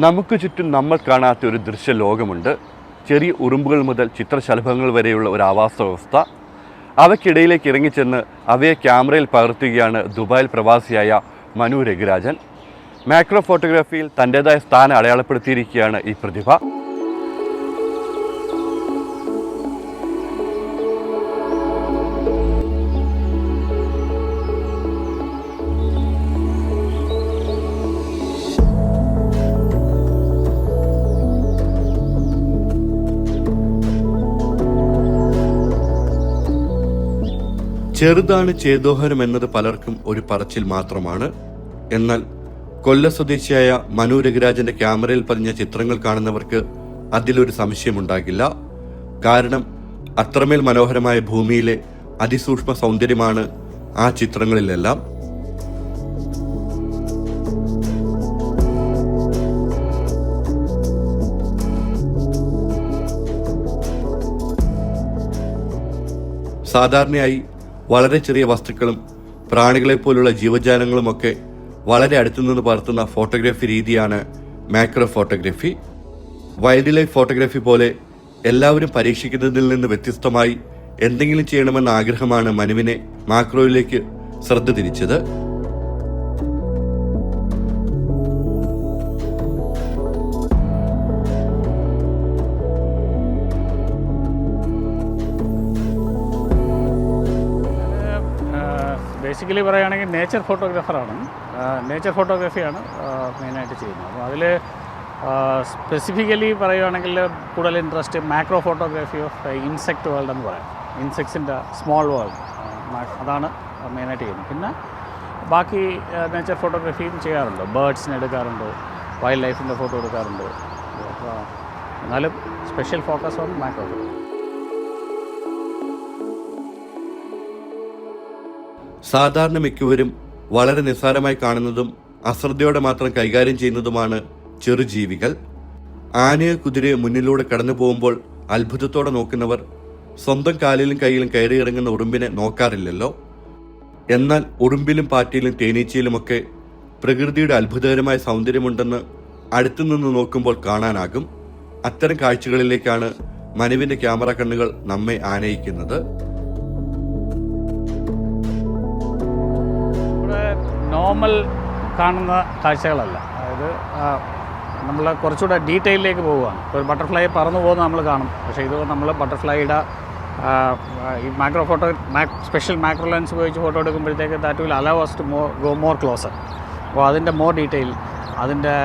നമുക്ക് ചുറ്റും നമ്മൾ കാണാത്ത ഒരു ദൃശ്യലോകമുണ്ട്. ചെറിയ ഉറുമ്പുകൾ മുതൽ ചിത്രശലഭങ്ങൾ വരെയുള്ള ഒരു ആവാസ വ്യവസ്ഥ. അവയ്ക്കിടയിലേക്ക് ഇറങ്ങിച്ചെന്ന് അവയെ ക്യാമറയിൽ പകർത്തുകയാണ് ദുബായിൽ പ്രവാസിയായ മനു രഘുരാജൻ. മാക്രോ ഫോട്ടോഗ്രാഫിയിൽ തൻ്റേതായ സ്ഥാനം അടയാളപ്പെടുത്തിയിരിക്കുകയാണ് ഈ പ്രതിഭ. ചെറുതാണ് ചേതോഹരം എന്നത് പലർക്കും ഒരു പറച്ചിൽ മാത്രമാണ്. എന്നാൽ കൊല്ല സ്വദേശിയായ മനു രഘുരാജന്റെ ക്യാമറയിൽ പതിഞ്ഞ ചിത്രങ്ങൾ കാണുന്നവർക്ക് അതിലൊരു സംശയമുണ്ടാകില്ല. കാരണം അത്രമേൽ മനോഹരമായ ഭൂമിയിലെ അതിസൂക്ഷ്മ സൗന്ദര്യമാണ് ആ ചിത്രങ്ങളിലെല്ലാം. സാധാരണയായി വളരെ ചെറിയ വസ്തുക്കളും പ്രാണികളെപ്പോലുള്ള ജീവജാലങ്ങളുമൊക്കെ വളരെ അടുത്തുനിന്ന് പകർത്തുന്ന ഫോട്ടോഗ്രാഫി രീതിയാണ് macro photography. Wild life photography പോലെ എല്ലാവരും പരീക്ഷിക്കുന്നതിൽ നിന്ന് വ്യത്യസ്തമായി എന്തെങ്കിലും ചെയ്യണമെന്ന ആഗ്രഹമാണ് മനുവിനെ മാക്രോയിലേക്ക് ശ്രദ്ധ തിരിച്ചത്. ബേസിക്കലി പറയുകയാണെങ്കിൽ നേച്ചർ ഫോട്ടോഗ്രാഫറാണ്. നേച്ചർ ഫോട്ടോഗ്രാഫിയാണ് മെയിനായിട്ട് ചെയ്യുന്നത്. അപ്പോൾ അതിൽ സ്പെസിഫിക്കലി പറയുകയാണെങ്കിൽ കൂടുതൽ interest macro photography of insect world എന്ന് പറയാം. ഇൻസെക്ട്സിൻ്റെ സ്മോൾ വേൾഡ് അതാണ് മെയിനായിട്ട് ചെയ്യുന്നത്. പിന്നെ ബാക്കി നേച്ചർ ഫോട്ടോഗ്രാഫിയും ചെയ്യാറുണ്ട്. ബേർഡ്സിനെ എടുക്കാറുണ്ട്, വൈൽഡ് ലൈഫിൻ്റെ ഫോട്ടോ എടുക്കാറുണ്ട്. അപ്പോൾ എന്നാലും special focus on macro photo. സാധാരണ മിക്കവരും വളരെ നിസ്സാരമായി കാണുന്നതും അശ്രദ്ധയോടെ മാത്രം കൈകാര്യം ചെയ്യുന്നതുമാണ് ചെറുജീവികൾ. ആനയോ കുതിരയോ മുന്നിലൂടെ കടന്നു പോകുമ്പോൾ അത്ഭുതത്തോടെ നോക്കുന്നവർ സ്വന്തം കാലിലും കൈയിലും കയറിയിറങ്ങുന്ന ഉറുമ്പിനെ നോക്കാറില്ലല്ലോ. എന്നാൽ ഉറുമ്പിലും പാറ്റയിലും തേനീച്ചയിലുമൊക്കെ പ്രകൃതിയുടെ അത്ഭുതകരമായ സൗന്ദര്യമുണ്ടെന്ന് അടുത്തുനിന്ന് നോക്കുമ്പോൾ കാണാനാകും. അത്തരം കാഴ്ചകളിലേക്കാണ് മനുവിന്റെ ക്യാമറ കണ്ണുകൾ നമ്മെ ആനയിക്കുന്നത്. നോർമൽ കാണുന്ന കാഴ്ചകളല്ല. അതായത് നമ്മൾ കുറച്ചുകൂടെ ഡീറ്റെയിലേക്ക് പോവുകയാണ്. ഇപ്പോൾ ഒരു ബട്ടർഫ്ലൈ പറന്നു പോകുന്നത് നമ്മൾ കാണും. പക്ഷേ ഇത് നമ്മൾ ബട്ടർഫ്ലൈയുടെ ഈ macro photo special macro lens ഉപയോഗിച്ച് ഫോട്ടോ എടുക്കുമ്പോഴത്തേക്ക് that will allow us to go more closer. അപ്പോൾ അതിൻ്റെ മോർ ഡീറ്റെയിൽ, അതിൻ്റെ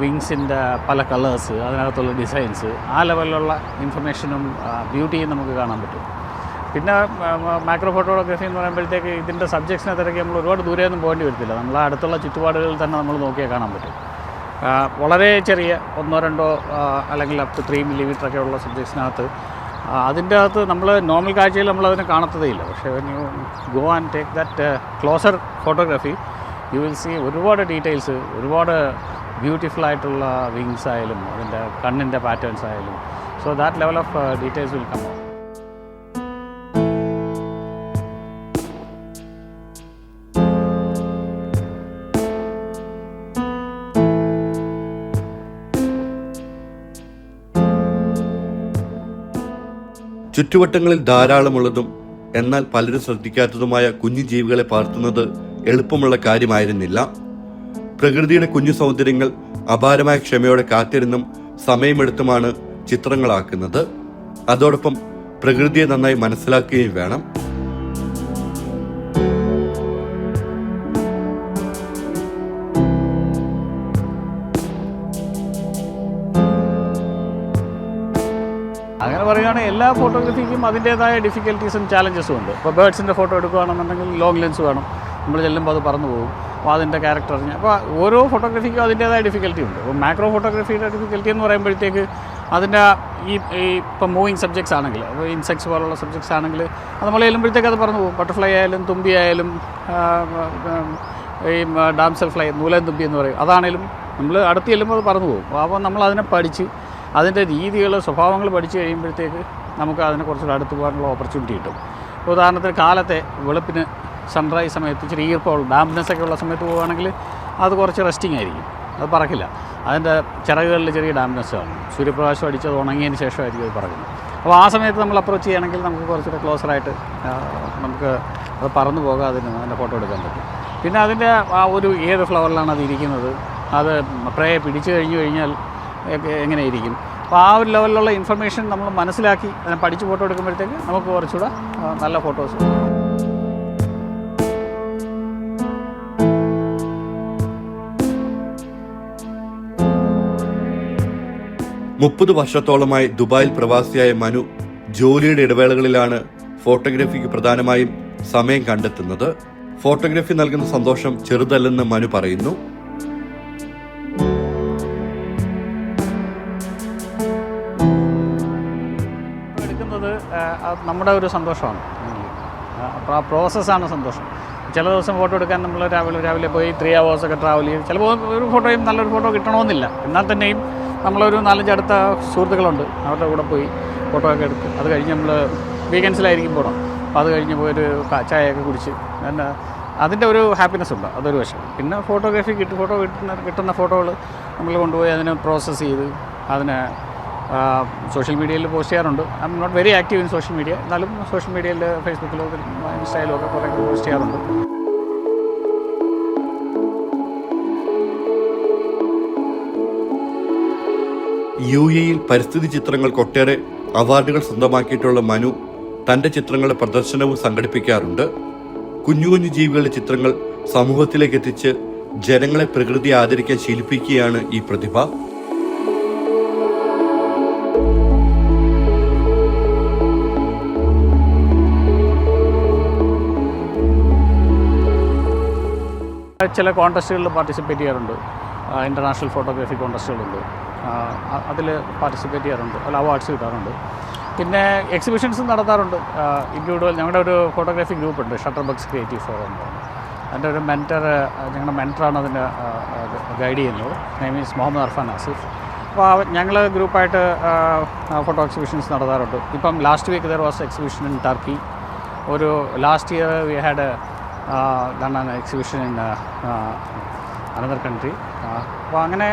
വിങ്സിൻ്റെ പല കളേഴ്സ്, അതിനകത്തുള്ള ഡിസൈൻസ്, ആ ലെവലിലുള്ള ഇൻഫർമേഷനും ബ്യൂട്ടിയും നമുക്ക് കാണാൻ പറ്റും. പിന്നെ മാക്രോ ഫോട്ടോഗ്രാഫി എന്ന് പറയുമ്പോഴത്തേക്ക് ഇതിൻ്റെ സബ്ജക്ട്സിനെ തിരക്കി നമ്മൾ ഒരുപാട് ദൂരെയൊന്നും പോകേണ്ടി വരത്തില്ല. നമ്മൾ അടുത്തുള്ള ചുറ്റുപാടുകളിൽ തന്നെ നമ്മൾ നോക്കിയാൽ കാണാൻ പറ്റും. വളരെ ചെറിയ 1-2 അല്ലെങ്കിൽ അപ് ടു 3 മില്ലിമീറ്ററൊക്കെ ഉള്ള സബ്ജക്ട്സിനകത്ത് അതിൻ്റെ അകത്ത് നമ്മൾ നോർമൽ കാഴ്ചയിൽ നമ്മളതിനെ കാണത്തതേയില്ല. പക്ഷേ when you go and take that closer photography you will see ഒരുപാട് ഡീറ്റെയിൽസ്, ഒരുപാട് ബ്യൂട്ടിഫുൾ ആയിട്ടുള്ള വിങ്സ് ആയാലും അതിൻ്റെ കണ്ണിൻ്റെ പാറ്റേൺസ് ആയാലും. So that level of details will come. ചുറ്റുവട്ടങ്ങളിൽ ധാരാളമുള്ളതും എന്നാൽ പലരും ശ്രദ്ധിക്കാത്തതുമായ കുഞ്ഞു ജീവികളെ പകർത്തുന്നത് എളുപ്പമുള്ള കാര്യമായിരുന്നില്ല. പ്രകൃതിയുടെ കുഞ്ഞു സൗന്ദര്യങ്ങൾ അപാരമായ ക്ഷമയോടെ കാത്തിരുന്നും സമയമെടുത്തുമാണ് ചിത്രങ്ങളാക്കുന്നത്. അതോടൊപ്പം പ്രകൃതിയെ നന്നായി മനസ്സിലാക്കുകയും വേണം. അങ്ങനെ പറയുകയാണെങ്കിൽ എല്ലാ ഫോട്ടോഗ്രാഫിക്കും അതിൻ്റേതായ ഡിഫിക്കൽട്ടീസും ചാലഞ്ചസും ഉണ്ട്. ഇപ്പോൾ ബേർഡ്സിൻ്റെ ഫോട്ടോ എടുക്കുകയാണെന്നുണ്ടെങ്കിൽ ലോങ് ലെൻസ് വേണം. നമ്മൾ ചെല്ലുമ്പോൾ അത് പറന്നു പോകും. അപ്പോൾ അതിൻ്റെ ക്യാരക്ടർ അറിഞ്ഞ് അപ്പോൾ ഓരോ ഫോട്ടോഗ്രാഫിക്കും അതിൻ്റേതായ ഡിഫിക്കൽട്ടി ഉണ്ട്. അപ്പോൾ മാക്രോ ഫോട്ടോഗ്രാഫിയുടെ ഡിഫിക്കൽട്ടി എന്ന് പറയുമ്പോഴത്തേക്ക് അതിൻ്റെ ഇപ്പം മൂവിങ് സബ്ജക്ട്സ് ആണെങ്കിൽ, അപ്പോൾ ഇൻസെക്ട്സ് പോലുള്ള സബ്ജക്ട്സ് ആണെങ്കിൽ അത് നമ്മൾ ചെല്ലുമ്പോഴത്തേക്ക് അത് പറന്നു പോകും. ബട്ടർഫ്ലൈ ആയാലും തുമ്പി ആയാലും ഈ ഡാംസൽ ഫ്ലൈ, നൂലൻ തുമ്പി എന്ന് പറയും, അതാണെങ്കിലും നമ്മൾ അടുത്ത് ചെല്ലുമ്പോൾ അത് പറന്നു പോകും. അപ്പോൾ നമ്മൾ അതിനെ പഠിച്ച് അതിൻ്റെ രീതികൾ, സ്വഭാവങ്ങൾ പഠിച്ചു കഴിയുമ്പോഴത്തേക്ക് നമുക്ക് അതിനെ കുറച്ചുകൂടെ അടുത്ത് പോകാനുള്ള ഓപ്പർച്യൂണിറ്റി കിട്ടും. ഉദാഹരണത്തിന് കാലത്തെ വെളുപ്പിന് സൺറൈസ് സമയത്ത് ഇച്ചിരി ഈർപ്പമുള്ള ഡാംപ്നെസ് ഒക്കെ ഉള്ള സമയത്ത് പോവുകയാണെങ്കിൽ അത് കുറച്ച് റെസ്റ്റിംഗ് ആയിരിക്കും, അത് പറക്കില്ല. അതിൻ്റെ ചിറകുകളിൽ ചെറിയ ഡാമേജ് ആണ്. സൂര്യപ്രകാശം അടിച്ചത് ഉണങ്ങിയതിന് ശേഷമായിരിക്കും അത് പറയുന്നത്. അപ്പോൾ ആ സമയത്ത് നമ്മൾ അപ്രോച്ച് ചെയ്യുകയാണെങ്കിൽ നമുക്ക് കുറച്ചുകൂടെ ക്ലോസറായിട്ട് നമുക്ക് അത് പറന്നു പോകാതിന് അതിൻ്റെ ഫോട്ടോ എടുക്കാൻ പറ്റും. പിന്നെ അതിൻ്റെ ആ ഒരു ഏത് ഫ്ലവറിലാണ് അത് ഇരിക്കുന്നത്, അത് പ്രേ പിടിച്ചു കഴിഞ്ഞാൽ എങ്ങനെ ഇരിക്കും, അപ്പോൾ ആ ഒരു ലെവലിലുള്ള ഇൻഫർമേഷൻ നമ്മൾ മനസ്സിലാക്കി അതിനെ പഠിച്ച് ഫോട്ടോ എടുക്കുമ്പോഴത്തേക്ക് നമുക്ക് കുറച്ചുകൂടെ നല്ല ഫോട്ടോസ് കിട്ടും. 30 വർഷത്തോളമായി ദുബായിൽ പ്രവാസിയായ മനു ജോലിയുടെ ഇടവേളകളിലാണ് ഫോട്ടോഗ്രാഫിക്ക് പ്രധാനമായും സമയം കണ്ടെത്തുന്നത്. ഫോട്ടോഗ്രാഫി നൽകുന്ന സന്തോഷം ചെറുതല്ലെന്ന് മനു പറയുന്നു. എടുക്കുന്നത് നമ്മുടെ ഒരു സന്തോഷമാണ്. അപ്പോൾ ആ പ്രോസസ്സാണ് സന്തോഷം. ചില ദിവസം ഫോട്ടോ എടുക്കാൻ നമ്മൾ രാവിലെ പോയി 3 hours ഒക്കെ ട്രാവൽ ചെയ്യും. ചിലപ്പോൾ ഒരു ഫോട്ടോയും നല്ലൊരു ഫോട്ടോ കിട്ടണമെന്നില്ല. എന്നാൽ തന്നെയും നമ്മളൊരു 4-5 അടുത്ത സുഹൃത്തുക്കളുണ്ട്, അവരുടെ കൂടെ പോയി ഫോട്ടോ ഒക്കെ എടുത്ത് അത് കഴിഞ്ഞ് നമ്മൾ വീക്കെൻഡ്സിലായിരിക്കും പോകണം. അപ്പോൾ അത് കഴിഞ്ഞ് പോയൊരു ചായയൊക്കെ കുടിച്ച് അതിൻ്റെ ഒരു ഹാപ്പിനെസ് ഉണ്ട്, അതൊരു വശം. പിന്നെ ഫോട്ടോഗ്രാഫി കിട്ടുന്ന ഫോട്ടോകൾ നമ്മൾ കൊണ്ടുപോയി അതിനെ പ്രോസസ്സ് ചെയ്ത് അതിനെ സോഷ്യൽ മീഡിയയിൽ പോസ്റ്റ് ചെയ്യാറുണ്ട്. I am not very active in social media, എന്നാലും സോഷ്യൽ മീഡിയയിൽ ഫേസ്ബുക്കിലോ ഇൻസ്റ്റയിലോ ഒക്കെ കുറേ പോസ്റ്റ് ചെയ്യാറുണ്ട്. UAE-യിൽ പരിസ്ഥിതി ചിത്രങ്ങൾക്ക് ഒട്ടേറെ അവാർഡുകൾ സ്വന്തമാക്കിയിട്ടുള്ള മനു തന്റെ ചിത്രങ്ങളുടെ പ്രദർശനവും സംഘടിപ്പിക്കാറുണ്ട്. കുഞ്ഞു കുഞ്ഞു ജീവികളുടെ ചിത്രങ്ങൾ സമൂഹത്തിലേക്ക് എത്തിച്ച് ജനങ്ങളെ പ്രകൃതി ആദരിക്കാൻ ശീലിപ്പിക്കുകയാണ് ഈ പ്രതിഭ. ചില കോൺടെസ്റ്റുകളിൽ പാർട്ടിസിപ്പേറ്റ് ചെയ്യാറുണ്ട്. ഇൻ്റർനാഷണൽ ഫോട്ടോഗ്രാഫി കോൺടെസ്റ്റുകളുണ്ട്, അതിൽ പാർട്ടിസിപ്പേറ്റ് ചെയ്യാറുണ്ട്, അതിൽ അവാർഡ്സ് കിട്ടാറുണ്ട്. പിന്നെ എക്സിബിഷൻസും നടത്താറുണ്ട്. ഇൻഡിവിജ്വൽ ഞങ്ങളുടെ ഒരു ഫോട്ടോഗ്രാഫി ഗ്രൂപ്പുണ്ട്, ഷട്ടർബക്സ് ക്രിയേറ്റീവ് ഫോറം. അതിൻ്റെ ഒരു ഞങ്ങളുടെ മെൻറ്ററാണ് അതിൻ്റെ ഗൈഡ് ചെയ്യുന്നത്. Name is Muhammad Arfan Asif. അപ്പോൾ ഞങ്ങൾ ഗ്രൂപ്പായിട്ട് ഫോട്ടോ എക്സിബിഷൻസ് നടത്താറുണ്ട്. ഇപ്പം last week there was exhibition in Turkey. ഒരു last year we had done an exhibition in another country. അപ്പോൾ അങ്ങനെ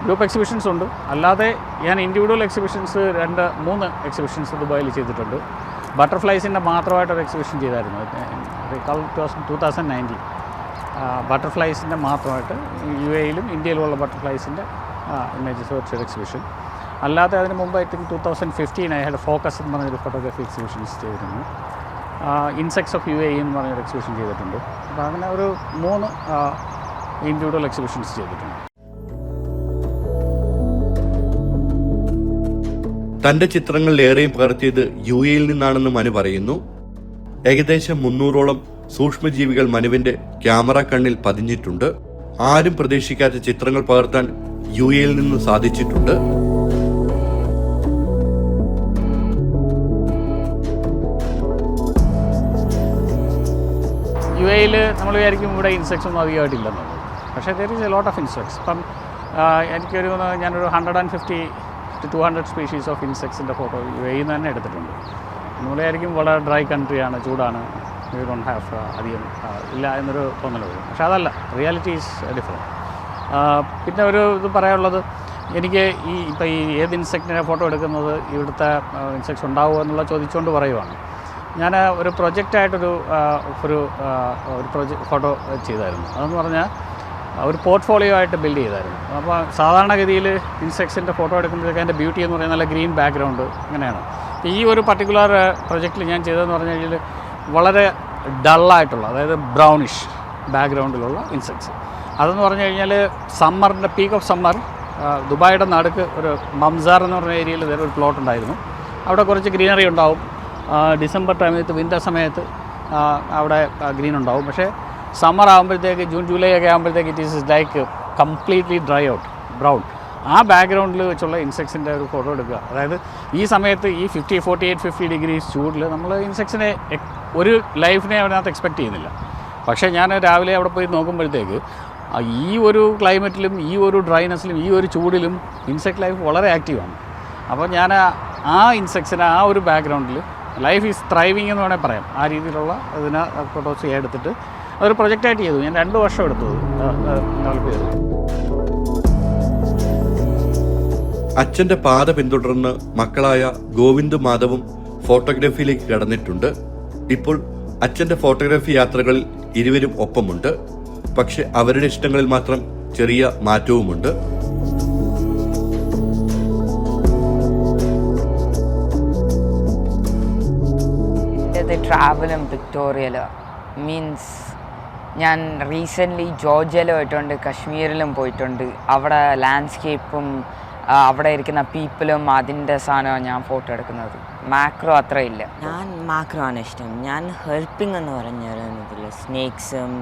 ഗ്രൂപ്പ് എക്സിബിഷൻസ് ഉണ്ട്. അല്ലാതെ ഞാൻ ഇൻഡിവിജ്വൽ എക്സിബിഷൻസ് 2-3 എക്സിബിഷൻസ് ദുബായിൽ ചെയ്തിട്ടുണ്ട്. ബട്ടർഫ്ലൈസിൻ്റെ മാത്രമായിട്ടൊരു എക്സിബിഷൻ ചെയ്തായിരുന്നു, 2019. ബട്ടർഫ്ലൈസിൻ്റെ മാത്രമായിട്ട് UAE-യിലും ഇന്ത്യയിലുമുള്ള ബട്ടർഫ്ലൈസിൻ്റെ ഇമേജസ് വെച്ചൊരു എക്സിബിഷൻ. അല്ലാതെ അതിന് മുമ്പ് I think 2015 I had focus എന്ന് പറഞ്ഞൊരു ഫോട്ടോഗ്രാഫി എക്സിബിഷൻസ് ചെയ്തിരുന്നു. ഇൻസെക്ട്സ് ഓഫ് UAE എന്ന് പറഞ്ഞൊരു എക്സിബിഷൻ ചെയ്തിട്ടുണ്ട്. അപ്പോൾ അങ്ങനെ ഒരു 3 ഇൻഡിവിജ്വൽ എക്സിബിഷൻസ് ചെയ്തിട്ടുണ്ട്. തന്റെ ചിത്രങ്ങളിലേറെയും പകർത്തിയത് UAE-യിൽ നിന്നാണെന്ന് മനു പറയുന്നു. ഏകദേശം 300ഓളം സൂക്ഷ്മജീവികൾ മനുവിന്റെ ക്യാമറ കണ്ണിൽ പതിഞ്ഞിട്ടുണ്ട്. ആരും പ്രതീക്ഷിക്കാത്ത ചിത്രങ്ങൾ പകർത്താൻ UAE-യിൽ നിന്ന് സാധിച്ചിട്ടുണ്ട്. UAE-യിൽ നമ്മൾ വിചാരിക്കും ഇവിടെ ഇൻസെക്ട്സ് ഒന്നും അധികമായിട്ടില്ലെന്നുള്ളത്. പക്ഷേ there is a lot of insects. ഇപ്പം ഞാനൊരു 150 to 200 സ്പീഷീസ് ഓഫ് ഇൻസെക്ട്സിൻ്റെ ഫോട്ടോ UAE-യിൽ തന്നെ എടുത്തിട്ടുണ്ട്. നമ്മൾ വിചാരിക്കും വളരെ ഡ്രൈ കൺട്രിയാണ്, ചൂടാണ്, യു ഡോണ്ട് ഹാവ് അധികം ഇല്ല എന്നൊരു തോന്നൽ വരും. പക്ഷേ അതല്ല, റിയാലിറ്റി ഈസ് ഡിഫറെൻറ്റ്. പിന്നെ ഒരു ഇത് പറയാനുള്ളത്, എനിക്ക് ഇപ്പോൾ ഏത് ഇൻസെക്റ്റിനെ ഫോട്ടോ എടുക്കുന്നത് ഇവിടുത്തെ ഇൻസെക്ട്സ് ഉണ്ടാവുമോ എന്നുള്ള ചോദിച്ചുകൊണ്ട് പറയുവാണ്. ഞാൻ ഒരു പ്രൊജക്റ്റായിട്ടൊരു ഫോട്ടോ ചെയ്തായിരുന്നു. അതെന്ന് പറഞ്ഞാൽ ഒരു പോർട്ട്ഫോളിയോ ആയിട്ട് ബിൽഡ് ചെയ്തായിരുന്നു. അപ്പോൾ സാധാരണഗതിയിൽ ഇൻസെക്ട്സിൻ്റെ ഫോട്ടോ എടുക്കുമ്പോഴത്തേക്ക് അതിൻ്റെ ബ്യൂട്ടി എന്ന് പറയുന്നത് നല്ല ഗ്രീൻ ബാക്ക്ഗ്രൗണ്ട് അങ്ങനെയാണ്. ഈ ഒരു പർട്ടിക്കുലർ പ്രൊജക്റ്റിൽ ഞാൻ ചെയ്തതെന്ന് പറഞ്ഞു കഴിഞ്ഞാൽ വളരെ ഡള്ളായിട്ടുള്ള, അതായത് ബ്രൗണിഷ് ബാക്ക്ഗ്രൗണ്ടിലുള്ള ഇൻസെക്ട്സ്. അതെന്ന് പറഞ്ഞു കഴിഞ്ഞാൽ സമ്മറിൻ്റെ പീക്ക് ഓഫ് സമ്മർ ദുബായിയുടെ നടുക്ക് ഒരു മംസാർ എന്ന് പറഞ്ഞ ഏരിയയിൽ ഒരു പ്ലോട്ട് ഉണ്ടായിരുന്നു. അവിടെ കുറച്ച് ഗ്രീനറി ഉണ്ടാവും. ഡിസംബർ ടൈമിൽ വിൻ്റർ സമയത്ത് അവിടെ ഗ്രീൻ ഉണ്ടാവും. പക്ഷേ സമ്മർ ആകുമ്പോഴത്തേക്ക് June July ഒക്കെ ആകുമ്പോഴത്തേക്ക് it is like completely dry out, brown. ആ ബാക്ക്ഗ്രൗണ്ടിൽ വെച്ചുള്ള ഇൻസെക്ട്സിൻ്റെ ഒരു ഫോട്ടോ എടുക്കുക. അതായത് ഈ സമയത്ത് ഈ 48-50 ഡിഗ്രീസ് ചൂടിൽ നമ്മൾ ഇൻസെക്ട്സിനെ ഒരു ലൈഫിനെ അതിനകത്ത് എക്സ്പെക്റ്റ് ചെയ്യുന്നില്ല. പക്ഷേ ഞാൻ രാവിലെ അവിടെ പോയി നോക്കുമ്പോഴത്തേക്ക് ഈ ഒരു ക്ലൈമറ്റിലും ഈ ഒരു ഡ്രൈനെസ്സിലും ഈ ഒരു ചൂടിലും ഇൻസെക്ട് ലൈഫ് വളരെ ആക്റ്റീവാണ്. അപ്പോൾ ഞാൻ ആ ഇൻസെക്ട്സിനെ ആ ഒരു ബാക്ക്ഗ്രൗണ്ടിൽ ലൈഫ് ഈസ് ത്രൈവിങ് എന്ന് വേണമെങ്കിൽ പറയാം. ആ രീതിയിലുള്ള ഇതിനെ ഫോട്ടോസ് എടുത്തിട്ട് അതൊരു പ്രൊജക്റ്റായിട്ട് ചെയ്തു. ഞാൻ 2 വർഷം എടുത്തത് ഡെവലപ്പ് ചെയ്തു. അച്ഛന്റെ പാത പിന്തുടർന്ന് മക്കളായ ഗോവിന്ദും മാധവും ഫോട്ടോഗ്രാഫിയിലേക്ക് കടന്നിട്ടുണ്ട്. ഇപ്പോൾ അച്ഛന്റെ ഫോട്ടോഗ്രാഫി യാത്രകളിൽ ഇരുവരും ഒപ്പമുണ്ട്. പക്ഷെ അവരുടെ ഇഷ്ടങ്ങളിൽ മാത്രം ചെറിയ മാറ്റവുമുണ്ട്. ട്രാവലും പിക്ടോറിയൽ മീൻസ് ഞാൻ റീസെൻ്റ്ലി ജോർജിയയിൽ പോയിട്ടുണ്ട്, കശ്മീരിലും പോയിട്ടുണ്ട്. അവിടെ ലാൻഡ്സ്കേപ്പും അവിടെ ഇരിക്കുന്ന പീപ്പിളും അതിൻ്റെ സാധനമാണ് ഞാൻ ഫോട്ടോ എടുക്കുന്നത്. മാക്രോ അത്ര ഇല്ല. ഞാൻ മാക്രോ ആണ് ഇഷ്ടം. ഞാൻ ഹെൽപ്പിംഗ് എന്ന് പറഞ്ഞതിൽ സ്നേക്സും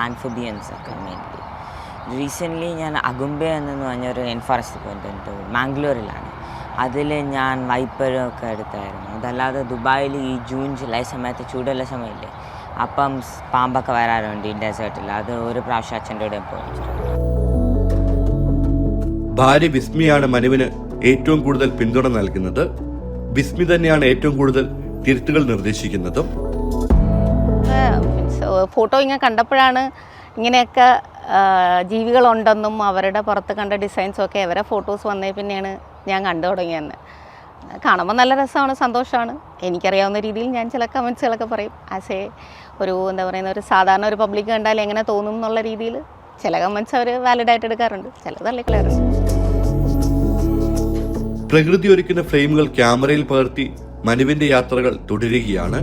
ആംഫിബിയൻസ് ഒക്കെ മെയിൻലി. റീസെൻ്റ്ലി ഞാൻ അഗുംബെ എന്ന് പറഞ്ഞൊരു ഫോറസ്റ്റ് പോയിട്ടുണ്ട്, മാംഗ്ലൂരിലാണ്. അതിൽ ഞാൻ വൈപ്പറും ഒക്കെ എടുത്തായിരുന്നു. അതല്ലാതെ ദുബായിൽ ഈ ജൂൺ ജൂലൈ സമയത്ത് ചൂടുള്ള സമയമില്ലേ, അപ്പം പാമ്പൊക്കെ വരാറുണ്ട് ഈ ഡെസേർട്ടിൽ. അത് ഒരു പ്രാവശ്യം അച്ഛൻ്റെ കൂടെ പോയിട്ടുണ്ട്. ഭാര്യ ബിസ്മിയാണ് മനുവിന് ഏറ്റവും കൂടുതൽ പിന്തുണ നൽകുന്നത്. ബിസ്മി തന്നെയാണ് ഏറ്റവും കൂടുതൽ തിരുത്തുകൾ നിർദ്ദേശിക്കുന്നതും. ഫോട്ടോ ഇങ്ങനെ കണ്ടപ്പോഴാണ് ഇങ്ങനെയൊക്കെ ജീവികളുണ്ടെന്നും അവരുടെ പുറത്ത് കണ്ട ഡിസൈൻസും ഒക്കെ അവരെ ഫോട്ടോസ് വന്നേ പിന്നെയാണ് ഞാൻ കണ്ടു തുടങ്ങിയെന്ന്. കാണുമ്പോൾ നല്ല രസമാണ്, സന്തോഷമാണ്. എനിക്കറിയാവുന്ന രീതിയിൽ ഞാൻ ചില കമൻസുകളൊക്കെ പറയും. ആസ് എ ഒരു എന്താ പറയുന്ന ഒരു സാധാരണ ഒരു പബ്ലിക് കണ്ടാൽ എങ്ങനെ തോന്നും എന്നുള്ള രീതിയിൽ ചില കമൻസ് അവർ വാലിഡായിട്ട് എടുക്കാറുണ്ട്, ചിലത് തള്ളിക്കളയാറുണ്ട്. പ്രകൃതി ഒരുക്കുന്ന ഫ്രെയിമുകൾ ക്യാമറയിൽ പകർത്തി മനുവിന്റെ യാത്രകൾ തുടരുകയാണ്.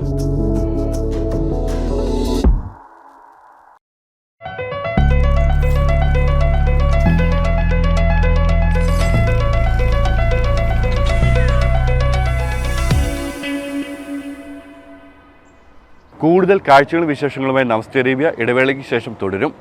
കൂടുതൽ കാഴ്ചകളും വിശേഷങ്ങളുമായി നമസ്തേ അറേബ്യ ഇടവേളയ്ക്ക് ശേഷം തുടരും.